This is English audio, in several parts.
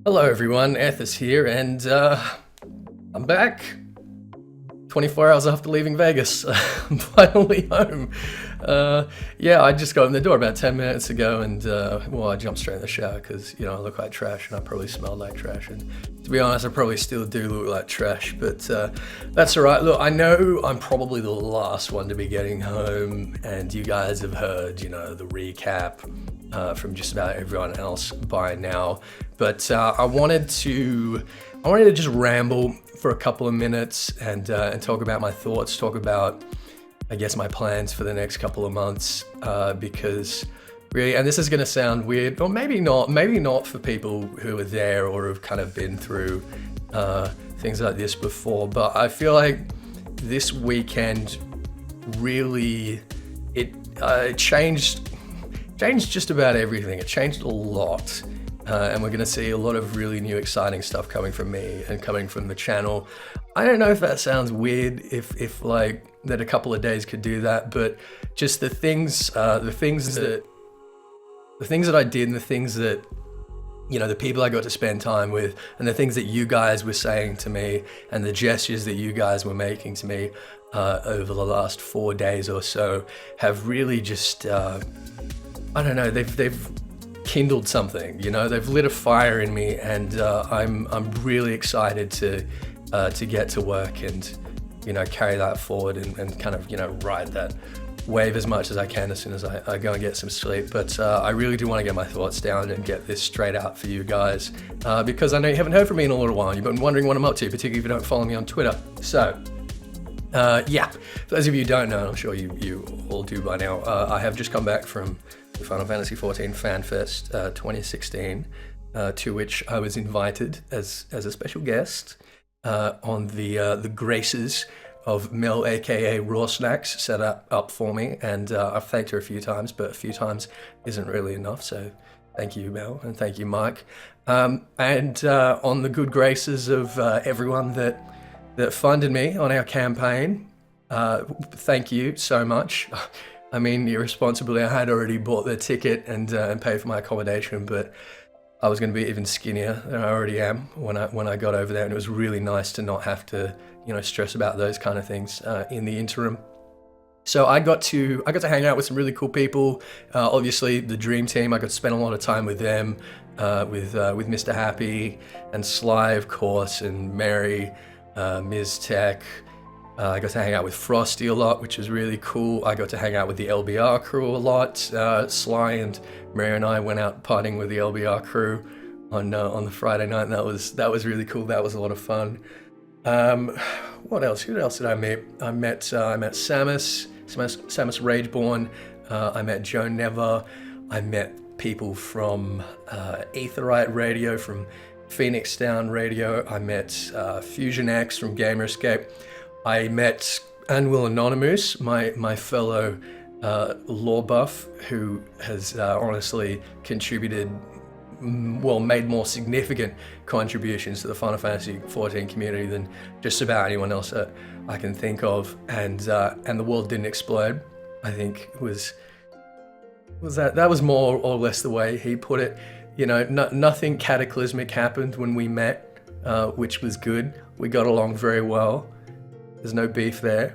Hello everyone, Ethys here, and I'm back. 24 hours after leaving Vegas, I'm finally home. Yeah, I just got in the door about 10 minutes ago, and I jumped straight in the shower because I look like trash, and I probably smell like trash. And to be honest, I probably still do look like trash, but that's all right. Look, I know I'm probably the last one to be getting home, and you guys have heard, the recap from just about everyone else by now. But I wanted to just ramble for a couple of minutes and talk about my thoughts, talk about, I guess, my plans for the next couple of months, because really, and this is going to sound weird, or maybe not for people who are there or have kind of been through things like this before, but I feel like this weekend really, it changed just about everything. It changed a lot. And we're going to see a lot of really new, exciting stuff coming from me and coming from the channel. I don't know if that sounds weird, if like that a couple of days could do that, but just the things that I did, and the things that the people I got to spend time with, and the things that you guys were saying to me, and the gestures that you guys were making to me over the last 4 days or so, have really just I don't know. They've kindled something, they've lit a fire in me, and I'm really excited to get to work and carry that forward and kind of ride that wave as much as I can as soon as I go and get some sleep. But I really do want to get my thoughts down and get this straight out for you guys, because I know you haven't heard from me in a little while. You've been wondering what I'm up to, particularly if you don't follow me on Twitter. So yeah, for those of you who don't know, I'm sure you all do by now, I have just come back from the Final Fantasy XIV Fan Fest 2016, to which I was invited as a special guest on the graces of Mel, aka Raw Snacks, set up for me, and I've thanked her a few times, but a few times isn't really enough. So thank you, Mel, and thank you, Mike, and on the good graces of everyone that funded me on our campaign. Thank you so much. I mean, irresponsibly, I had already bought the ticket and paid for my accommodation, but I was going to be even skinnier than I already am when I got over there, and it was really nice to not have to, stress about those kind of things in the interim. So I got to hang out with some really cool people. Obviously, the Dream Team. I got to spend a lot of time with them, with Mr. Happy and Sly, of course, and Mary, Ms. Tech. I got to hang out with Frosty a lot, which was really cool. I got to hang out with the LBR crew a lot. Sly and Mary and I went out partying with the LBR crew on the Friday night, and that was really cool. That was a lot of fun. What else? Who else did I meet? I met Samus Rageborn. I met Joe Never. I met people from Aetherite Radio, from Phoenix Down Radio. I met Fusion X from Gamer Escape. I met Anwil Anonymous, my fellow lore buff, who has honestly contributed, made more significant contributions to the Final Fantasy XIV community than just about anyone else that I can think of. And the world didn't explode, I think was that was more or less the way he put it. Nothing cataclysmic happened when we met, which was good. We got along very well. There's no beef there.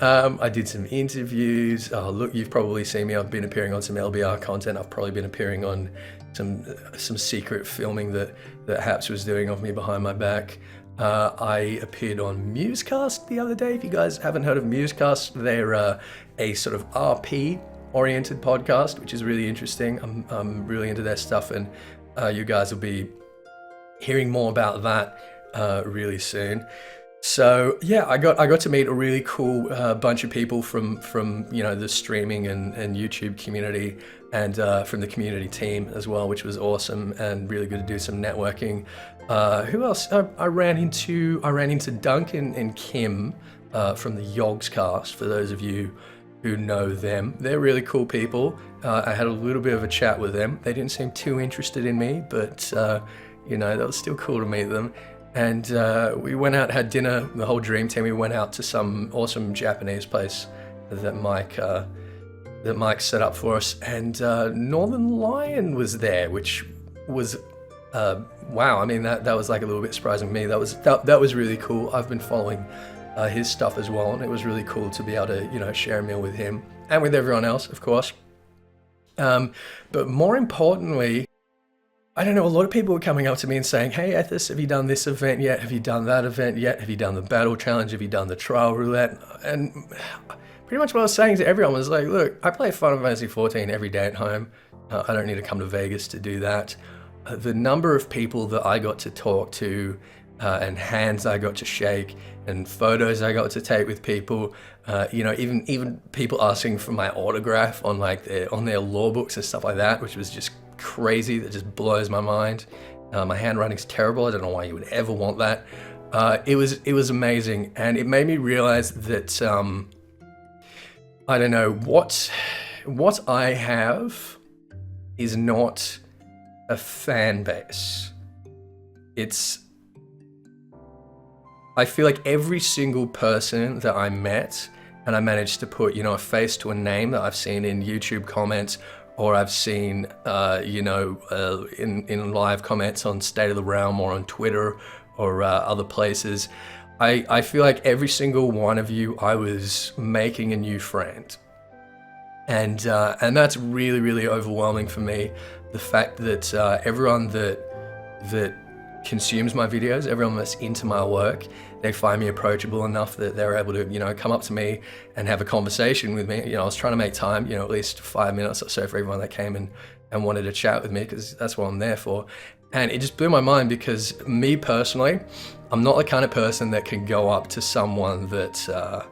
I did some interviews. Oh, look, you've probably seen me. I've been appearing on some LBR content. I've probably been appearing on some secret filming that Haps was doing of me behind my back. I appeared on Musecast the other day. If you guys haven't heard of Musecast, they're a sort of RP-oriented podcast, which is really interesting. I'm really into their stuff, and you guys will be hearing more about that really soon. So yeah, I got to meet a really cool bunch of people from the streaming and YouTube community, and from the community team as well, which was awesome and really good to do some networking. Who else? I ran into Duncan and Kim from the Yogs cast. For those of you who know them, they're really cool people. I had a little bit of a chat with them. They didn't seem too interested in me, but that was still cool to meet them. And we went out, had dinner, the whole Dream Team. We went out to some awesome Japanese place that Mike set up for us. And Northern Lion was there, which was wow. I mean, that was like a little bit surprising to me. That was really cool. I've been following his stuff as well, and it was really cool to be able to, you know, share a meal with him and with everyone else, of course. But more importantly, I don't know, a lot of people were coming up to me and saying, hey, Ethys, have you done this event yet? Have you done that event yet? Have you done the battle challenge? Have you done the trial roulette? And pretty much what I was saying to everyone was like, look, I play Final Fantasy 14 every day at home. I don't need to come to Vegas to do that. The number of people that I got to talk to and hands I got to shake and photos I got to take with people, you know, even people asking for my autograph on like on their law books and stuff like that, which was just crazy. That just blows my mind. My handwriting's terrible. I don't know why you would ever want that. It was amazing, and it made me realize that I don't know, what I have is not a fan base. I feel like every single person that I met and I managed to put, you know, a face to a name that I've seen in YouTube comments, or I've seen, you know, in live comments on State of the Realm or on Twitter or other places, I feel like every single one of you, I was making a new friend. And that's really, really overwhelming for me. The fact that everyone that consumes my videos, everyone that's into my work, they find me approachable enough that they're able to, you know, come up to me and have a conversation with me. You know, I was trying to make time, you know, at least 5 minutes or so for everyone that came and wanted to chat with me, because that's what I'm there for. And it just blew my mind, because me personally, I'm not the kind of person that can go up to someone that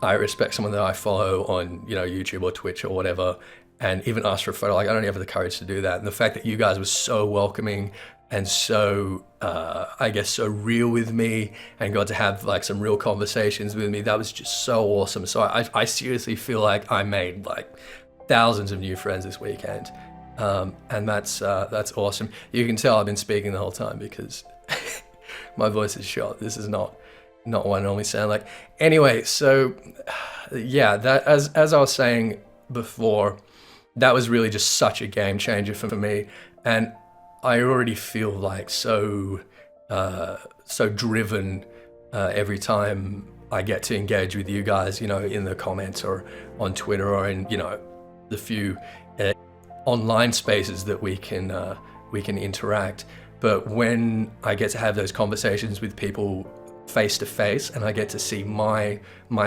I respect, someone that I follow on, you know, YouTube or Twitch or whatever, and even ask for a photo. Like, I don't have the courage to do that. And the fact that you guys were so welcoming and so, I guess, so real with me, and got to have like some real conversations with me, that was just so awesome. So I seriously feel like I made like thousands of new friends this weekend. And that's awesome. You can tell I've been speaking the whole time because my voice is shot. This is not what I normally sound like. Anyway, so yeah, that as I was saying before, that was really just such a game changer for me. And I already feel like so driven every time I get to engage with you guys, you know, in the comments or on Twitter or in, you know, the few online spaces that we can interact. But when I get to have those conversations with people face to face, and I get to see my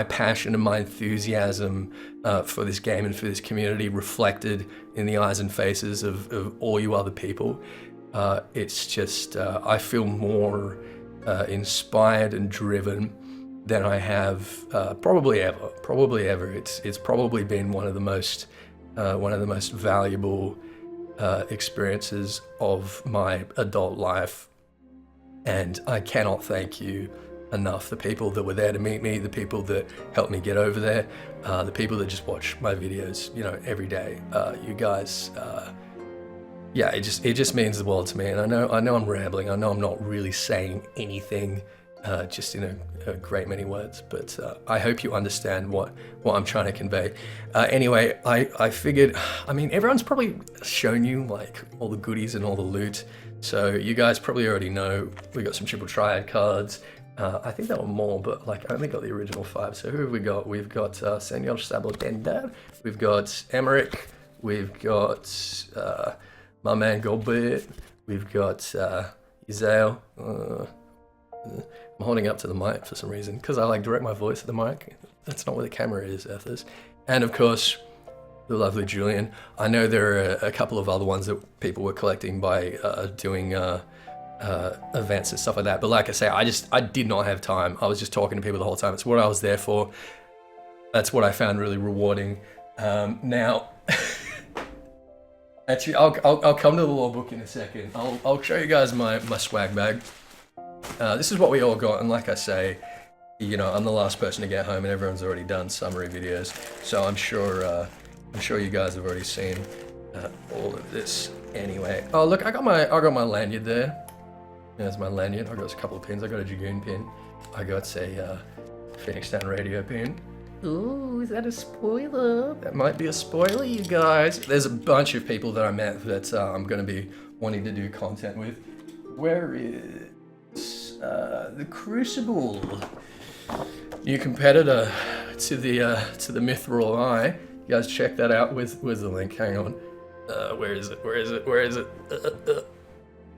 passion and my enthusiasm for this game and for this community reflected in the eyes and faces of all you other people, it's just I feel more inspired and driven than I have probably ever. It's probably been one of the most valuable experiences of my adult life, and I cannot thank you enough. The people that were there to meet me, the people that helped me get over there, the people that just watch my videos, you know, every day. You guys, yeah, it just means the world to me. And I know I'm rambling. I know I'm not really saying anything, just in a great many words. But I hope you understand what I'm trying to convey. Anyway, I figured, I mean, everyone's probably shown you like all the goodies and all the loot. So you guys probably already know we got some triple triad cards. I think there were more, but like I only got the original 5. So who have we got? We've got Senor Sabotenda, we've got Emmerich, we've got my man Goldbeard, we've got Izael. I'm holding up to the mic for some reason, because I like direct my voice at the mic. That's not where the camera is, Ethys. And of course, the lovely Julian. I know there are a couple of other ones that people were collecting by doing events and stuff like that. But like I say, I did not have time. I was just talking to people the whole time. It's what I was there for. That's what I found really rewarding. Now, actually, I'll come to the law book in a second. I'll show you guys my swag bag. This is what we all got, and like I say, you know, I'm the last person to get home, and everyone's already done summary videos. So I'm sure you guys have already seen all of this. Anyway, oh look, I got my lanyard there. There's my lanyard. I got a couple of pins. I got a Dragoon pin. I got a Phoenix Down radio pin. Ooh, is that a spoiler? That might be a spoiler, you guys. There's a bunch of people that I met that I'm going to be wanting to do content with. Where is the Crucible? New competitor to the Mithril Eye. You guys check that out. Where's the link? Hang on. Where is it?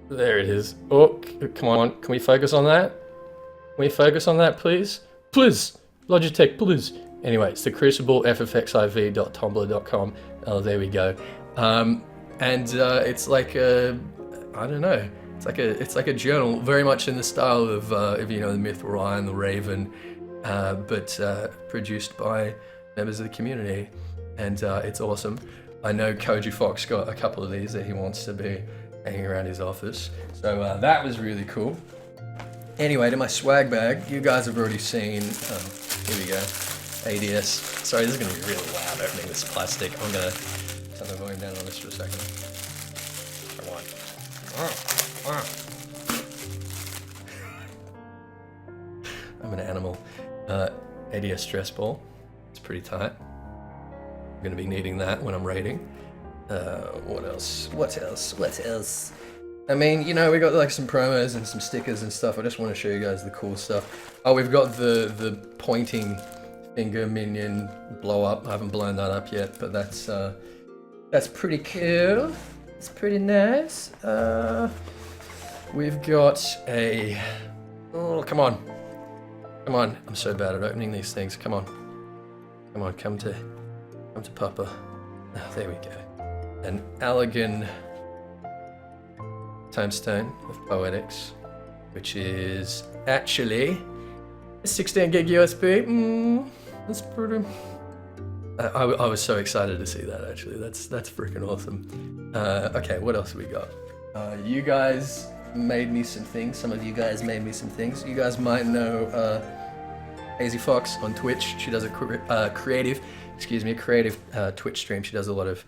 There it is. Oh, come on. Can we focus on that? Can we focus on that, please? Please! Logitech, please! Anyway, it's the Crucible, ffxiv.tumblr.com. Oh, there we go. It's like a, I don't know. It's like a journal, very much in the style of the Mithril Eye and the Raven, but produced by members of the community, and it's awesome. I know Koji Fox got a couple of these that he wants to be hanging around his office, so that was really cool. Anyway, to my swag bag, you guys have already seen. Here we go, ADS. Sorry, this is gonna be really loud opening this plastic. I'm gonna turn the volume down on this for a second. Come on. I'm an animal. ADS stress ball. It's pretty tight. I'm gonna be needing that when I'm raiding. What else? I mean, we got like some promos and some stickers and stuff. I just want to show you guys the cool stuff. Oh, we've got the pointing finger minion blow up. I haven't blown that up yet, but that's pretty cool. It's pretty nice. We've got a. Oh, come on. I'm so bad at opening these things. Come on, come to Papa. Oh, there we go. An Allegan Timestone of Poetics, which is actually a 16 gig USB. That's pretty. I was so excited to see that. Actually, that's freaking awesome. Okay, what else we got? You guys made me some things. Some of you guys made me some things. You guys might know Hazy Fox on Twitch. She does a creative Twitch stream. She does a lot of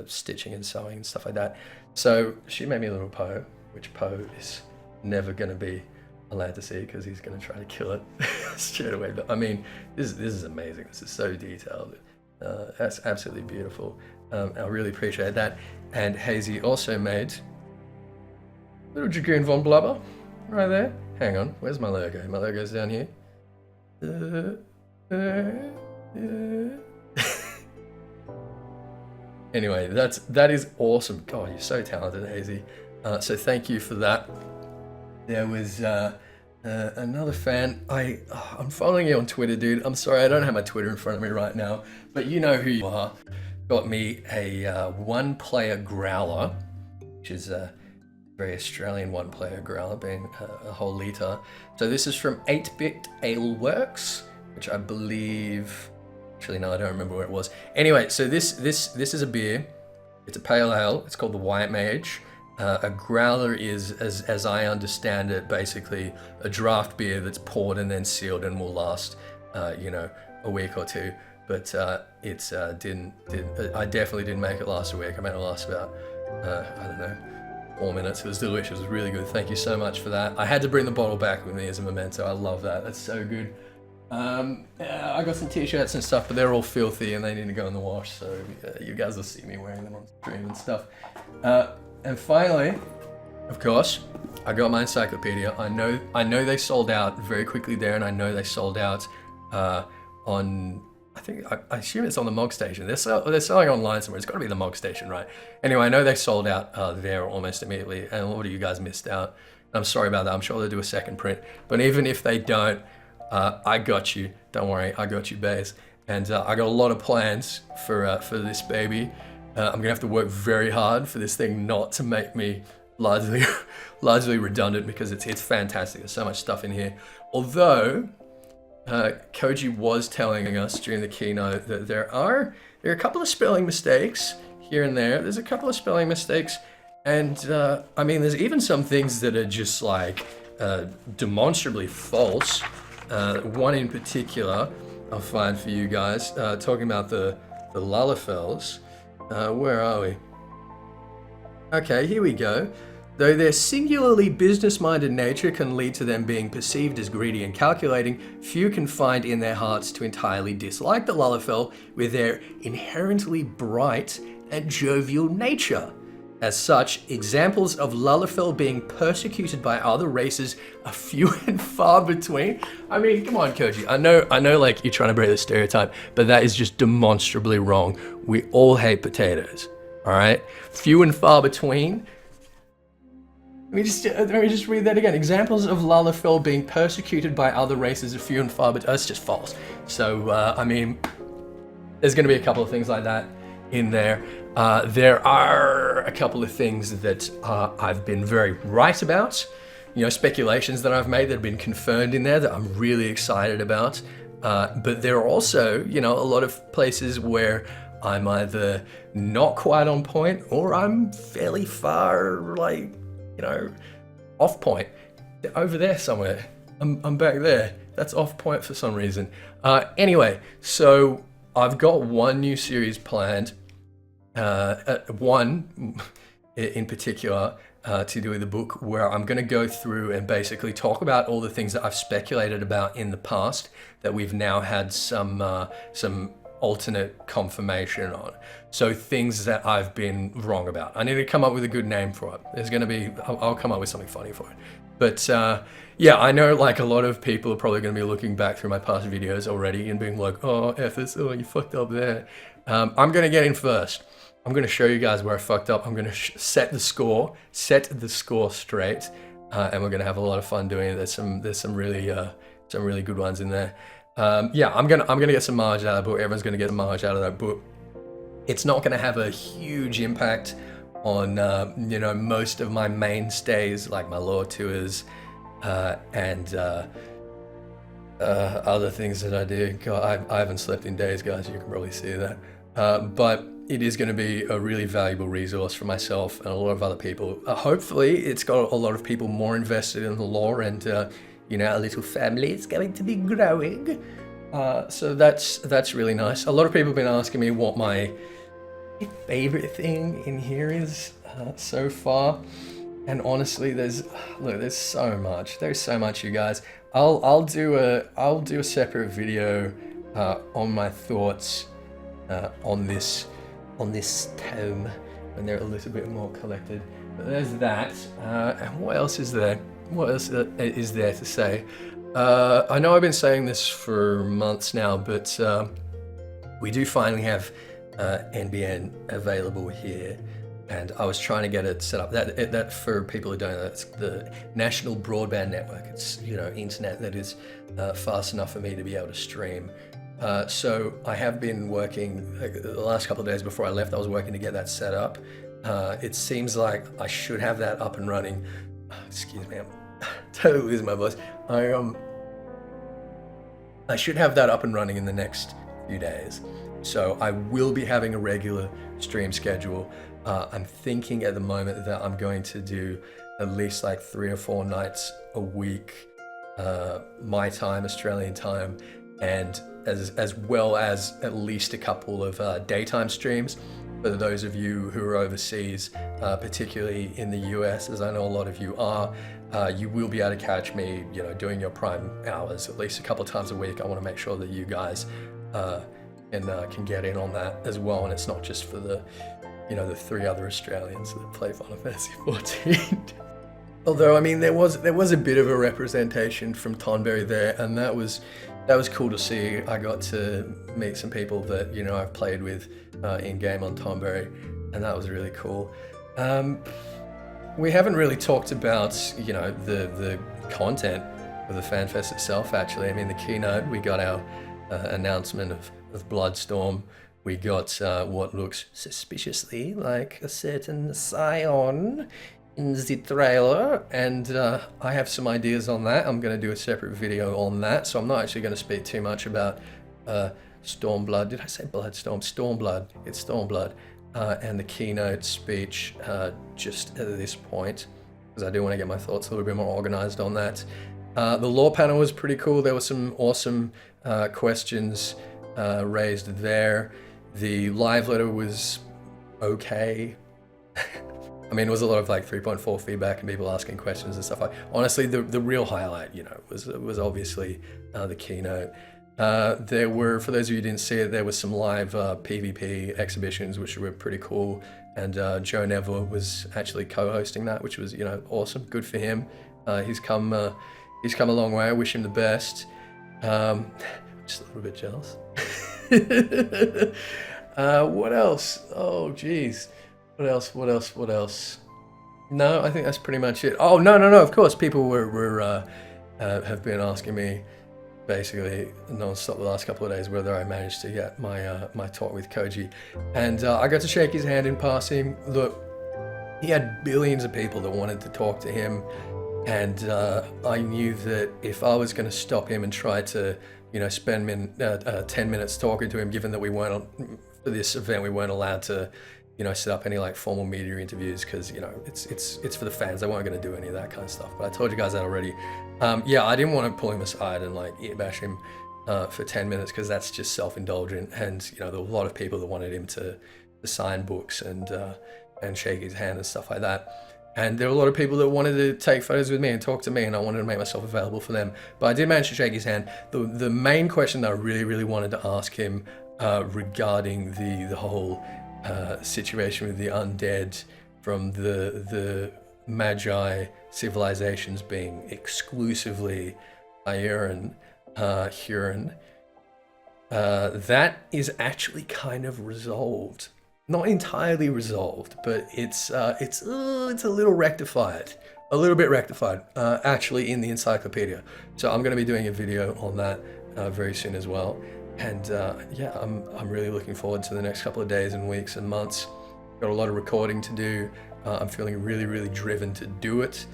stitching and sewing and stuff like that. So she made me a little Poe, which Poe is never going to be allowed to see because he's going to try to kill it straight away. But I mean, this is amazing. This is so detailed. That's absolutely beautiful. I really appreciate that. And Hazy also made little Dragoon Von Blubber right there. Hang on, where's my logo? My logo's down here. Anyway, that is awesome. God, you're so talented, Hazy. So thank you for that. There was another fan. I'm following you on Twitter, dude. I'm sorry, I don't have my Twitter in front of me right now, but you know who you are. Got me a one-player growler, which is a very Australian one-player growler, being a whole liter. So this is from 8-Bit Ale Works, which I believe. Actually, no, I don't remember where it was. Anyway, so this is a beer. It's a pale ale. It's called the White Mage. A growler is, as I understand it, basically a draft beer that's poured and then sealed and will last, a week or two. But I definitely didn't make it last a week. I made it last about, 4 minutes. It was delicious. It was really good. Thank you so much for that. I had to bring the bottle back with me as a memento. I love that. That's so good. I got some t-shirts and stuff, but they're all filthy and they need to go in the wash, so you guys will see me wearing them on stream and stuff. And finally, of course, I got my encyclopedia. I know they sold out very quickly there, and I know they sold out on. I assume it's on the Mog Station. They're selling online somewhere. It's got to be the Mog Station, right? Anyway, I know they sold out there almost immediately, and a lot of you guys missed out. I'm sorry about that. I'm sure they'll do a second print, but even if they don't. I got you. Don't worry, I got you, Baze. And I got a lot of plans for this baby. I'm gonna have to work very hard for this thing not to make me largely redundant because it's fantastic. There's so much stuff in here. Although Koji was telling us during the keynote that there are a couple of spelling mistakes here and there. There's a couple of spelling mistakes, and I mean, there's even some things that are just like demonstrably false. One in particular, I'll find for you guys, talking about the Lullafels. Where are we? Okay, here we go. Though their singularly business-minded nature can lead to them being perceived as greedy and calculating, few can find in their hearts to entirely dislike the Lalafell with their inherently bright and jovial nature. As such, examples of Lalafell being persecuted by other races are few and far between. I mean, come on, Koji. I know, like you're trying to break the stereotype, but that is just demonstrably wrong. We all hate potatoes, all right? Few and far between. Let me just read that again. Examples of Lalafell being persecuted by other races are few and far between. That's just false. So, I mean, there's going to be a couple of things like that in there. There are a couple of things that I've been very right about. You know, speculations that I've made that have been confirmed in there that I'm really excited about. But there are also, you know, a lot of places where I'm either not quite on point or I'm fairly far, like, you know, off point. Over there somewhere. I'm back there. That's off point for some reason. Anyway, so I've got one new series planned. One in particular to do with the book, where I'm going to go through and basically talk about all the things that I've speculated about in the past that we've now had some alternate confirmation on. So things that I've been wrong about. I need to come up with a good name for it. There's going to be, I'll come up with something funny for it. But yeah, I know like a lot of people are probably going to be looking back through my past videos already and being like, oh, Ethys, oh, you fucked up there. I'm going to get in first. I'm going to show you guys where I fucked up. I'm going to set the score straight, and we're going to have a lot of fun doing it. There's some really good ones in there. Yeah, I'm gonna get some mileage out of the book. Everyone's gonna get a mileage out of that book. It's not gonna have a huge impact on you know, most of my mainstays like my law tours and other things that I do. God, I haven't slept in days, guys. You can probably see that. But it is going to be a really valuable resource for myself and a lot of other people. Hopefully, it's got a lot of people more invested in the law, and you know, our little family is going to be growing. So that's really nice. A lot of people have been asking me what my favorite thing in here is so far, and honestly, there's so much. There's so much, you guys. I'll do a separate video on my thoughts on this tome when they're a little bit more collected. But there's that. And what else is there? What else is there to say? I know I've been saying this for months now, but we do finally have NBN available here, and I was trying to get it set up. That for people who don't know, it's the National Broadband Network. It's, you know, internet that is fast enough for me to be able to stream. So I have been working, like, the last couple of days before I left, I was working to get that set up. It seems like I should have that up and running. Excuse me, I'm totally losing my voice. I should have that up and running in the next few days. So I will be having a regular stream schedule. I'm thinking at the moment that I'm going to do at least like 3 or 4 nights a week, my time, Australian time, and as well as at least a couple of daytime streams for those of you who are overseas, particularly in the US, as I know a lot of you are. You will be able to catch me, you know, doing your prime hours at least a couple of times a week. I want to make sure that you guys can get in on that as well, and it's not just for the, you know, the 3 other Australians that play Final Fantasy 14. Although, I mean, there was a bit of a representation from Tonberry there, and that was cool to see. I got to meet some people that, you know, I've played with in game on Tonberry, and that was really cool. We haven't really talked about, you know, the content of the FanFest itself, actually. I mean, the keynote, we got our announcement of Bloodstorm. We got what looks suspiciously like a certain Scion in the trailer, and I have some ideas on that. I'm going to do a separate video on that, so I'm not actually going to speak too much about Stormblood. Did I say Bloodstorm? Stormblood. It's Stormblood. And the keynote speech just at this point, because I do want to get my thoughts a little bit more organized on that. The lore panel was pretty cool. There were some awesome questions raised there. The live letter was okay. I mean, it was a lot of like 3.4 feedback and people asking questions and stuff. Like, honestly, the real highlight, you know, was obviously the keynote. There were, for those of you who didn't see it, there was some live PvP exhibitions, which were pretty cool. And Joe Neville was actually co-hosting that, which was, you know, awesome. Good for him. He's come a long way. I wish him the best. Just a little bit jealous. What else? Oh, geez. What else? No, I think that's pretty much it. Oh, no. Of course, people have been asking me basically non-stop the last couple of days whether I managed to get my talk with Koji. And I got to shake his hand in passing. Look, he had billions of people that wanted to talk to him. And I knew that if I was going to stop him and try to, you know, spend 10 minutes talking to him, given that for this event, we weren't allowed to, you know, set up any like formal media interviews because, you know, it's for the fans. They weren't going to do any of that kind of stuff. But I told you guys that already. Yeah, I didn't want to pull him aside and like ear bash him for 10 minutes because that's just self-indulgent. And, you know, there were a lot of people that wanted him to sign books and shake his hand and stuff like that. And there were a lot of people that wanted to take photos with me and talk to me, and I wanted to make myself available for them. But I did manage to shake his hand. The main question that I really wanted to ask him regarding the whole situation with the undead from the Magi civilizations being exclusively Huron, that is actually kind of resolved. Not entirely resolved, but it's a little rectified, actually in the encyclopedia. So I'm going to be doing a video on that very soon as well. And yeah, I'm really looking forward to the next couple of days and weeks and months. Got a lot of recording to do. I'm feeling really driven to do it.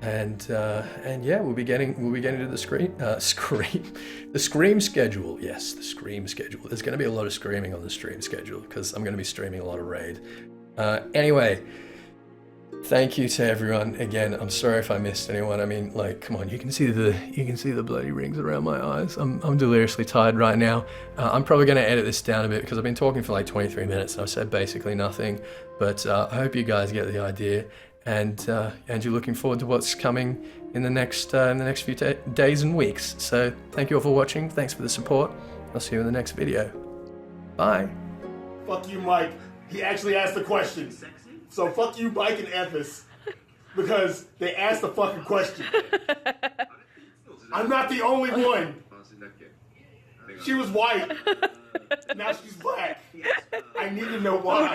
And yeah, we'll be getting to the Scream schedule. Yes, the Scream schedule. There's going to be a lot of screaming on the stream schedule because I'm going to be streaming a lot of Raid. Anyway, thank you to everyone again. I'm sorry if I missed anyone. I mean, like, come on, you can see the bloody rings around my eyes. I'm deliriously tired right now. I'm probably going to edit this down a bit because I've been talking for like 23 minutes and I've said basically nothing. But I hope you guys get the idea. And you're looking forward to what's coming in the next few days and weeks. So thank you all for watching. Thanks for the support. I'll see you in the next video. Bye. Fuck you, Mike. He actually asked the question. So fuck you, Mike and Ethys, because they asked the fucking question. I'm not the only one. She was white. Now she's black. I need to know why.